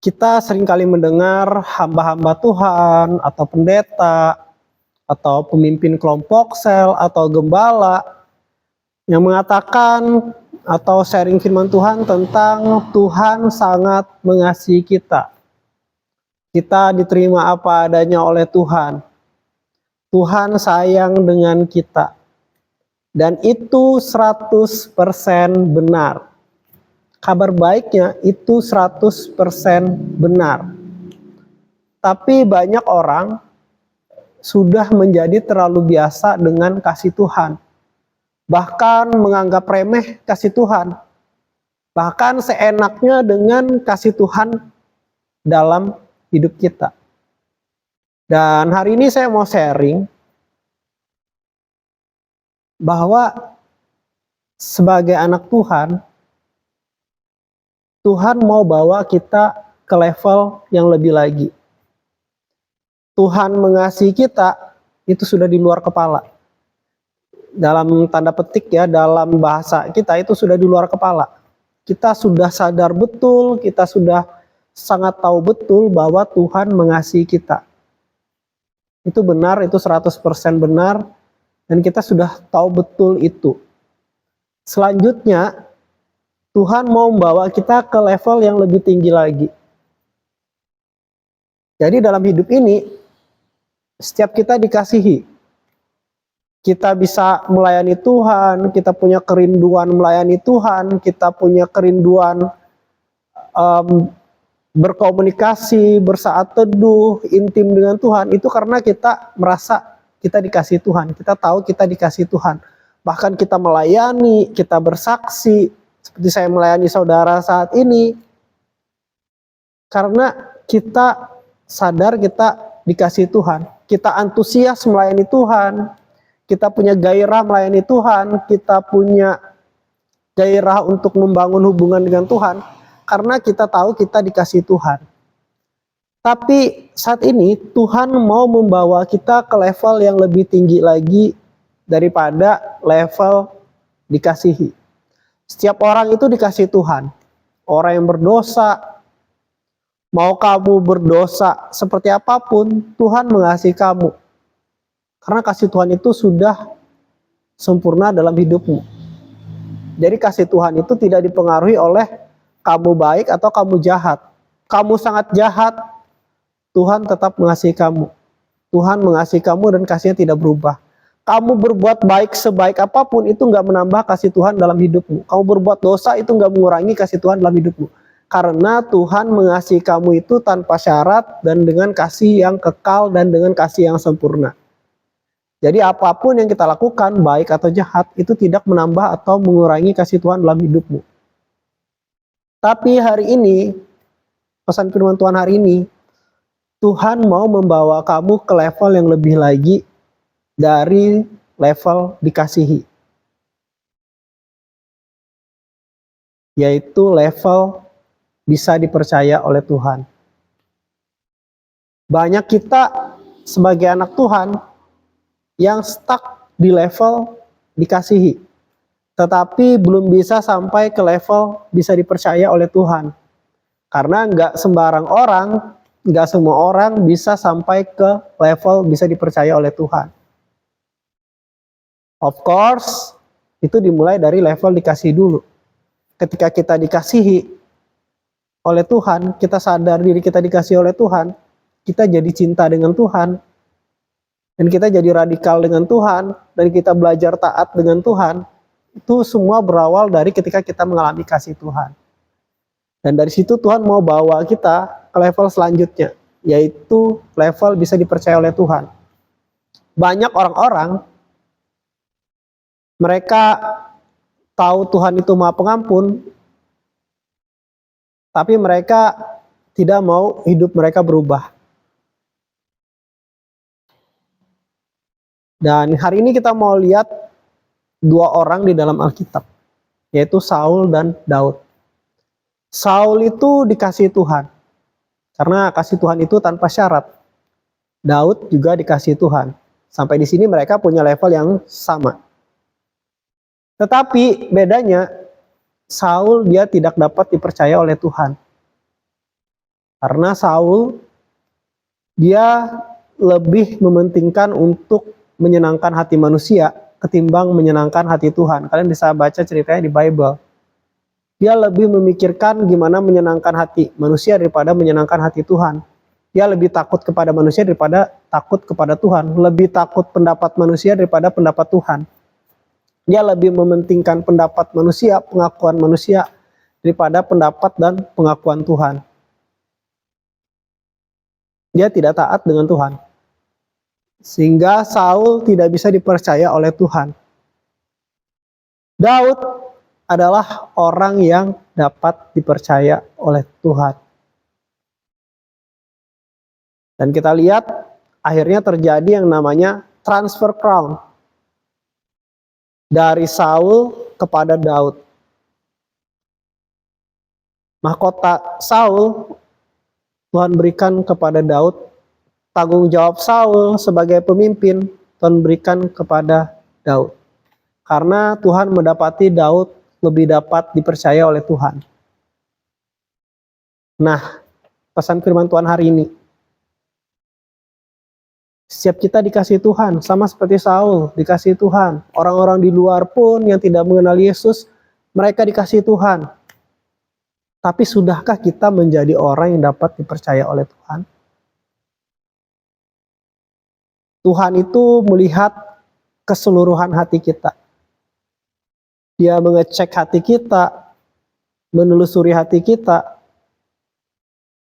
Kita seringkali mendengar hamba-hamba Tuhan atau pendeta atau pemimpin kelompok sel atau gembala yang mengatakan atau sharing firman Tuhan tentang Tuhan sangat mengasihi kita. Kita diterima apa adanya oleh Tuhan. Tuhan sayang dengan kita. Dan itu 100% benar. Kabar baiknya itu 100% benar. Tapi banyak orang sudah menjadi terlalu biasa dengan kasih Tuhan. Bahkan menganggap remeh kasih Tuhan. Bahkan seenaknya dengan kasih Tuhan dalam hidup kita. Dan hari ini saya mau sharing bahwa sebagai anak Tuhan, Tuhan mau bawa kita ke level yang lebih lagi. Tuhan mengasihi kita itu sudah di luar kepala. Dalam tanda petik ya, dalam bahasa kita itu sudah di luar kepala. Kita sudah sadar betul, kita sudah sangat tahu betul bahwa Tuhan mengasihi kita. Itu benar, itu 100% benar, dan kita sudah tahu betul itu. Selanjutnya, Tuhan mau membawa kita ke level yang lebih tinggi lagi. Jadi dalam hidup ini, setiap kita dikasihi. Kita bisa melayani Tuhan, kita punya kerinduan melayani Tuhan, kita punya kerinduan berkomunikasi, bersaat teduh, intim dengan Tuhan. Itu karena kita merasa kita dikasihi Tuhan. Kita tahu kita dikasihi Tuhan. Bahkan kita melayani, kita bersaksi, seperti saya melayani saudara saat ini, karena kita sadar kita dikasihi Tuhan, kita antusias melayani Tuhan, kita punya gairah melayani Tuhan, kita punya gairah untuk membangun hubungan dengan Tuhan, karena kita tahu kita dikasihi Tuhan. Tapi saat ini Tuhan mau membawa kita ke level yang lebih tinggi lagi daripada level dikasihi. Setiap orang itu dikasihi Tuhan. Orang yang berdosa, mau kamu berdosa seperti apapun, Tuhan mengasihi kamu. Karena kasih Tuhan itu sudah sempurna dalam hidupmu. Jadi kasih Tuhan itu tidak dipengaruhi oleh kamu baik atau kamu jahat. Kamu sangat jahat, Tuhan tetap mengasihi kamu. Tuhan mengasihi kamu dan kasihnya tidak berubah. Kamu berbuat baik sebaik apapun itu nggak menambah kasih Tuhan dalam hidupmu. Kamu berbuat dosa itu nggak mengurangi kasih Tuhan dalam hidupmu. Karena Tuhan mengasihi kamu itu tanpa syarat dan dengan kasih yang kekal dan dengan kasih yang sempurna. Jadi apapun yang kita lakukan, baik atau jahat, itu tidak menambah atau mengurangi kasih Tuhan dalam hidupmu. Tapi hari ini, pesan firman Tuhan hari ini, Tuhan mau membawa kamu ke level yang lebih lagi dari level dikasihi, yaitu level bisa dipercaya oleh Tuhan. Banyak kita sebagai anak Tuhan yang stuck di level dikasihi, tetapi belum bisa sampai ke level bisa dipercaya oleh Tuhan. Karena nggak sembarang orang, nggak semua orang bisa sampai ke level bisa dipercaya oleh Tuhan. Of course, itu dimulai dari level dikasihi dulu. Ketika kita dikasihi oleh Tuhan, kita sadar diri kita dikasihi oleh Tuhan, kita jadi cinta dengan Tuhan, dan kita jadi radikal dengan Tuhan, dan kita belajar taat dengan Tuhan. Itu semua berawal dari ketika kita mengalami kasih Tuhan. Dan dari situ Tuhan mau bawa kita ke level selanjutnya, yaitu level bisa dipercaya oleh Tuhan. Banyak orang-orang, mereka tahu Tuhan itu Maha Pengampun, tapi mereka tidak mau hidup mereka berubah. Dan hari ini kita mau lihat dua orang di dalam Alkitab, yaitu Saul dan Daud. Saul itu dikasihi Tuhan, karena kasih Tuhan itu tanpa syarat. Daud juga dikasihi Tuhan. Sampai di sini mereka punya level yang sama. Tetapi bedanya, Saul dia tidak dapat dipercaya oleh Tuhan. Karena Saul dia lebih mementingkan untuk menyenangkan hati manusia ketimbang menyenangkan hati Tuhan. Kalian bisa baca ceritanya di Bible. Dia lebih memikirkan gimana menyenangkan hati manusia daripada menyenangkan hati Tuhan. Dia lebih takut kepada manusia daripada takut kepada Tuhan. Lebih takut pendapat manusia daripada pendapat Tuhan. Dia lebih mementingkan pendapat manusia, pengakuan manusia, daripada pendapat dan pengakuan Tuhan. Dia tidak taat dengan Tuhan. Sehingga Saul tidak bisa dipercaya oleh Tuhan. Daud adalah orang yang dapat dipercaya oleh Tuhan. Dan kita lihat akhirnya terjadi yang namanya transfer crown. Dari Saul kepada Daud. Mahkota Saul Tuhan berikan kepada Daud. Tanggung jawab Saul sebagai pemimpin Tuhan berikan kepada Daud. Karena Tuhan mendapati Daud lebih dapat dipercaya oleh Tuhan. Nah, pesan firman Tuhan hari ini. Setiap kita dikasih Tuhan, sama seperti Saul dikasih Tuhan. Orang-orang di luar pun yang tidak mengenal Yesus, mereka dikasih Tuhan. Tapi sudahkah kita menjadi orang yang dapat dipercaya oleh Tuhan? Tuhan itu melihat keseluruhan hati kita. Dia mengecek hati kita, menelusuri hati kita.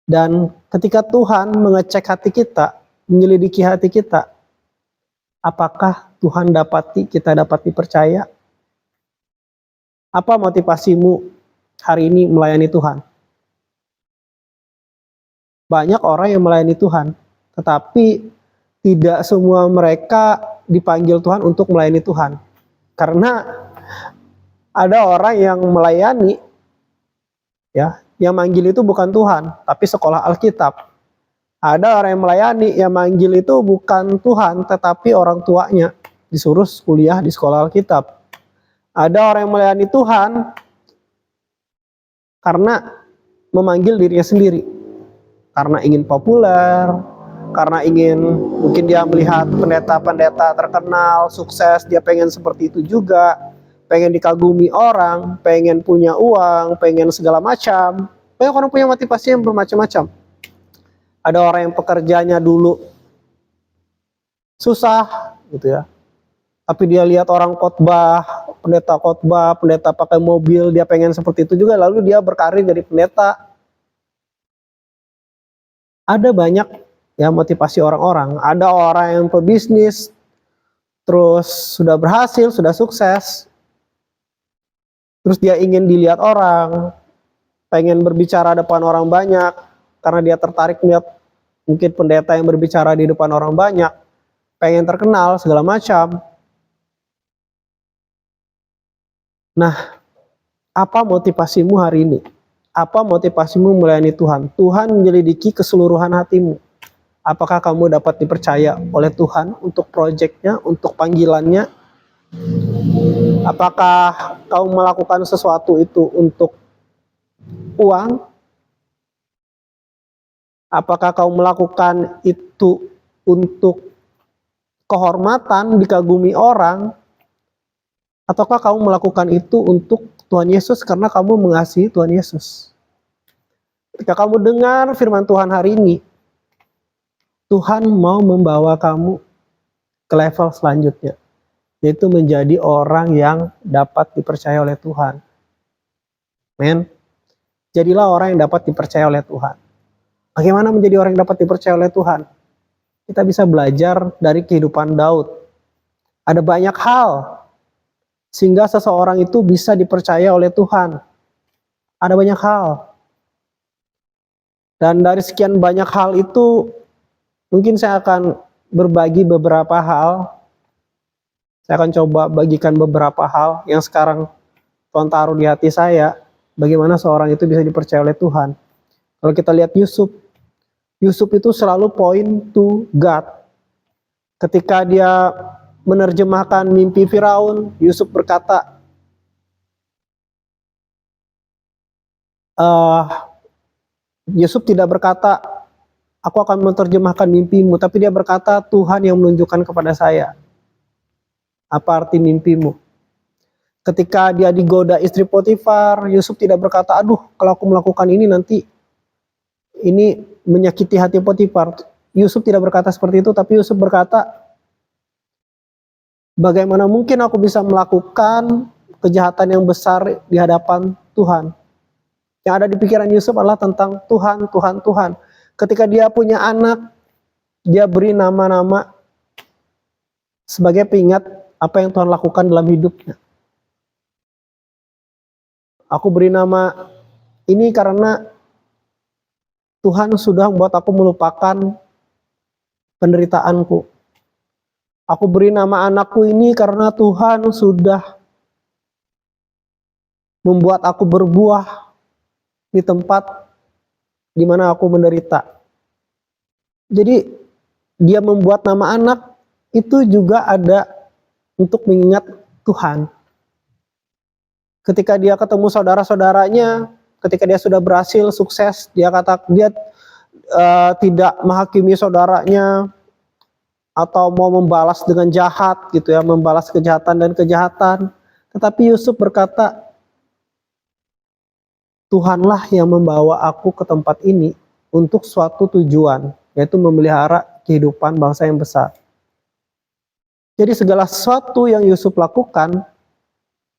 Dan ketika Tuhan mengecek hati kita, menyelidiki hati kita, apakah Tuhan kita dapat dipercaya? Apa motivasimu hari ini melayani Tuhan? Banyak orang yang melayani Tuhan, tetapi tidak semua mereka dipanggil Tuhan untuk melayani Tuhan. Karena ada orang yang melayani, ya, yang manggil itu bukan Tuhan, tapi sekolah Alkitab. Ada orang yang melayani, yang manggil itu bukan Tuhan, tetapi orang tuanya disuruh kuliah di sekolah Alkitab. Ada orang yang melayani Tuhan karena memanggil dirinya sendiri. Karena ingin populer, karena ingin, mungkin dia melihat pendeta-pendeta terkenal, sukses, dia pengen seperti itu juga. Pengen dikagumi orang, pengen punya uang, pengen segala macam. Banyak orang punya motivasi yang bermacam-macam. Ada orang yang pekerjaannya dulu susah gitu ya. Tapi dia lihat orang khotbah, pendeta pakai mobil, dia pengen seperti itu juga, lalu dia berkarir jadi pendeta. Ada banyak ya motivasi orang-orang. Ada orang yang pebisnis, terus sudah berhasil, sudah sukses. Terus dia ingin dilihat orang, pengen berbicara depan orang banyak, karena dia tertarik melihat mungkin pendeta yang berbicara di depan orang banyak, pengen terkenal segala macam. Nah, apa motivasimu hari ini? Apa motivasimu melayani Tuhan? Tuhan menyelidiki keseluruhan hatimu. Apakah kamu dapat dipercaya oleh Tuhan untuk proyeknya, untuk panggilannya? Apakah kau melakukan sesuatu itu untuk uang? Apakah kau melakukan itu untuk kehormatan, dikagumi orang? Ataukah kamu melakukan itu untuk Tuhan Yesus karena kamu mengasihi Tuhan Yesus? Ketika kamu dengar firman Tuhan hari ini, Tuhan mau membawa kamu ke level selanjutnya, yaitu menjadi orang yang dapat dipercaya oleh Tuhan. Men, jadilah orang yang dapat dipercaya oleh Tuhan. Bagaimana menjadi orang yang dapat dipercaya oleh Tuhan? Kita bisa belajar dari kehidupan Daud. Ada banyak hal sehingga seseorang itu bisa dipercaya oleh Tuhan. Ada banyak hal. Dan dari sekian banyak hal itu, mungkin saya akan berbagi beberapa hal. Saya akan coba bagikan beberapa hal yang sekarang Tuhan taruh di hati saya. Bagaimana seorang itu bisa dipercaya oleh Tuhan. Kalau kita lihat Yusuf itu selalu point to God. Ketika dia menerjemahkan mimpi Firaun, Yusuf berkata, Yusuf tidak berkata, aku akan menerjemahkan mimpimu, tapi dia berkata, Tuhan yang menunjukkan kepada saya apa arti mimpimu. Ketika dia digoda istri Potifar, Yusuf tidak berkata, aduh kalau aku melakukan ini nanti ini menyakiti hati Potifar. Yusuf tidak berkata seperti itu, tapi Yusuf berkata, bagaimana mungkin aku bisa melakukan kejahatan yang besar di hadapan Tuhan. Yang ada di pikiran Yusuf adalah tentang Tuhan, Tuhan, Tuhan. Ketika dia punya anak, dia beri nama-nama sebagai pengingat apa yang Tuhan lakukan dalam hidupnya. Aku beri nama ini karena Tuhan sudah membuat aku melupakan penderitaanku. Aku beri nama anakku ini karena Tuhan sudah membuat aku berbuah di tempat di mana aku menderita. Jadi dia membuat nama anak itu juga ada untuk mengingat Tuhan. Ketika dia ketemu saudara-saudaranya, ketika dia sudah berhasil sukses, dia tidak menghakimi saudaranya atau mau membalas dengan jahat gitu ya, membalas kejahatan dan kejahatan. Tetapi Yusuf berkata, Tuhanlah yang membawa aku ke tempat ini untuk suatu tujuan, yaitu memelihara kehidupan bangsa yang besar. Jadi segala sesuatu yang Yusuf lakukan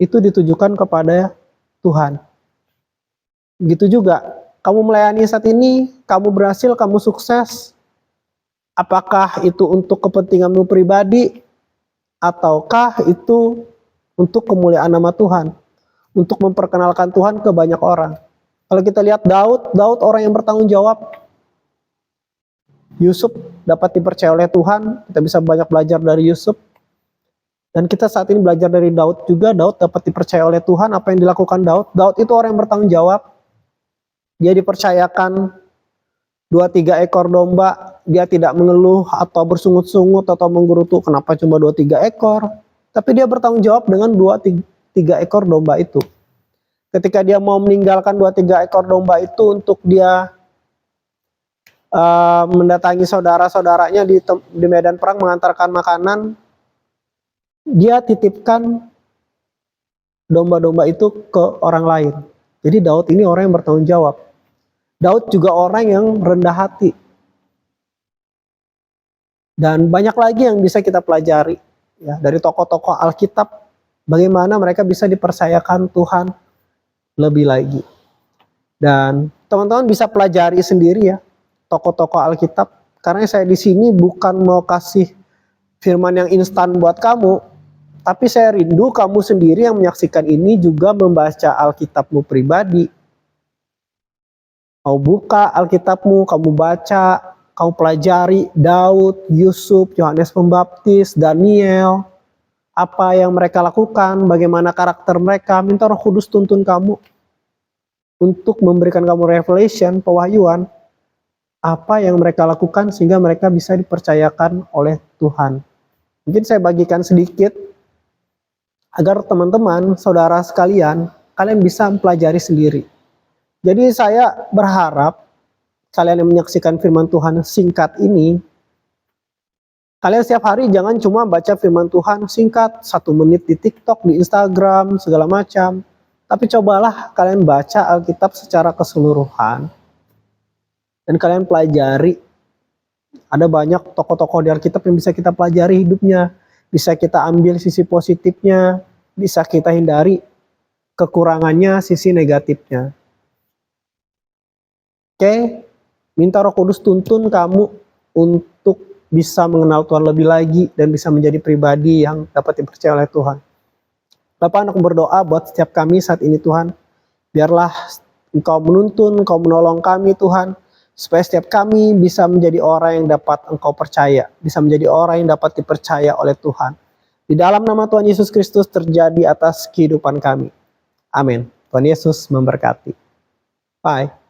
itu ditujukan kepada Tuhan. Begitu juga, kamu melayani saat ini, kamu berhasil, kamu sukses. Apakah itu untuk kepentinganmu pribadi, ataukah itu untuk kemuliaan nama Tuhan, untuk memperkenalkan Tuhan ke banyak orang. Kalau kita lihat Daud orang yang bertanggung jawab. Yusuf dapat dipercaya oleh Tuhan, kita bisa banyak belajar dari Yusuf. Dan kita saat ini belajar dari Daud juga. Daud dapat dipercaya oleh Tuhan. Apa yang dilakukan Daud? Daud itu orang yang bertanggung jawab. Dia dipercayakan 2-3 ekor domba. Dia tidak mengeluh atau bersungut-sungut atau menggerutu. Kenapa cuma 2-3 ekor? Tapi dia bertanggung jawab dengan 2-3 ekor domba itu. Ketika dia mau meninggalkan 2-3 ekor domba itu untuk dia mendatangi saudara-saudaranya di medan perang mengantarkan makanan, dia titipkan domba-domba itu ke orang lain. Jadi Daud ini orang yang bertanggung jawab. Daud juga orang yang rendah hati. Dan banyak lagi yang bisa kita pelajari ya, dari tokoh-tokoh Alkitab, bagaimana mereka bisa dipercayakan Tuhan lebih lagi. Dan teman-teman bisa pelajari sendiri ya tokoh-tokoh Alkitab, karena saya di sini bukan mau kasih firman yang instan buat kamu, tapi saya rindu kamu sendiri yang menyaksikan ini juga membaca Alkitabmu pribadi. Kau buka Alkitabmu, kamu baca, kau pelajari Daud, Yusuf, Yohanes Pembaptis, Daniel, apa yang mereka lakukan, bagaimana karakter mereka. Minta Roh Kudus tuntun kamu untuk memberikan kamu revelation, pewahyuan, apa yang mereka lakukan sehingga mereka bisa dipercayakan oleh Tuhan. Mungkin saya bagikan sedikit agar teman-teman, saudara sekalian, kalian bisa mempelajari sendiri. Jadi saya berharap kalian yang menyaksikan firman Tuhan singkat ini, kalian setiap hari jangan cuma baca firman Tuhan singkat, 1 menit di TikTok, di Instagram, segala macam. Tapi cobalah kalian baca Alkitab secara keseluruhan. Dan kalian pelajari. Ada banyak tokoh-tokoh di Alkitab yang bisa kita pelajari hidupnya. Bisa kita ambil sisi positifnya, bisa kita hindari kekurangannya, sisi negatifnya. Oke, minta Roh Kudus tuntun kamu untuk bisa mengenal Tuhan lebih lagi dan bisa menjadi pribadi yang dapat dipercaya oleh Tuhan. Bapak, anak berdoa buat setiap kami saat ini Tuhan. Biarlah Engkau menuntun, Engkau menolong kami Tuhan. Supaya setiap kami bisa menjadi orang yang dapat Engkau percaya. Bisa menjadi orang yang dapat dipercaya oleh Tuhan. Di dalam nama Tuhan Yesus Kristus terjadi atas kehidupan kami. Amin. Tuhan Yesus memberkati. Bye.